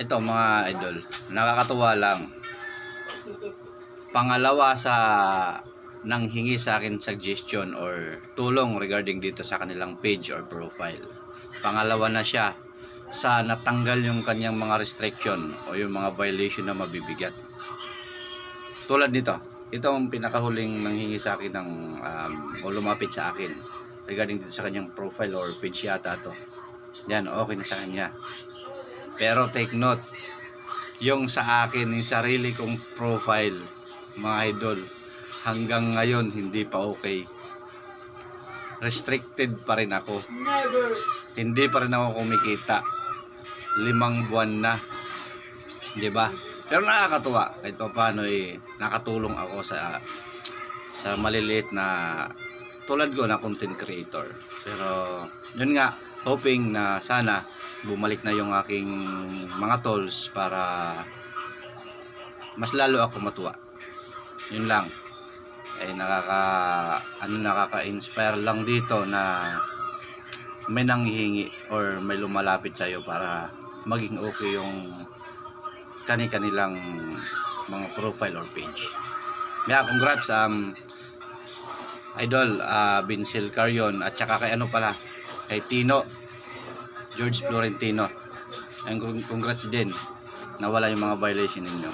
Ito mga idol, nakakatuwa lang. Pangalawa sa nanghingi sa akin suggestion or tulong regarding dito sa kanilang page or profile. Pangalawa na siya sa natanggal yung kanyang mga restriction o yung mga violation na mabibigat. Tulad nito, ito ang pinakahuling nanghingi sa akin ng o lumapit sa akin regarding dito sa kanyang profile or page yata to. Yan, okay na sa kanya. Pero take note, yung sa akin, yung sarili kong profile, mga idol, hanggang ngayon hindi pa okay. Restricted pa rin ako. Hindi pa rin ako kumikita. 5 buwan na. 'Di ba? Pero nakakatuwa kahit paano nakatulong ako sa maliliit na tulad ko na content creator. Pero yun nga, hoping na sana bumalik na yung aking mga tools para mas lalo ako matuwa. Yun lang. Nakaka-inspire lang dito na may nanghihingi or may lumalapit sa iyo para maging okay yung kanilang mga profile or page. Yeah, congrats idol Vincel Carion at saka kay kay Tino George Florentino. And congrats din, nawala yung mga violation ninyo.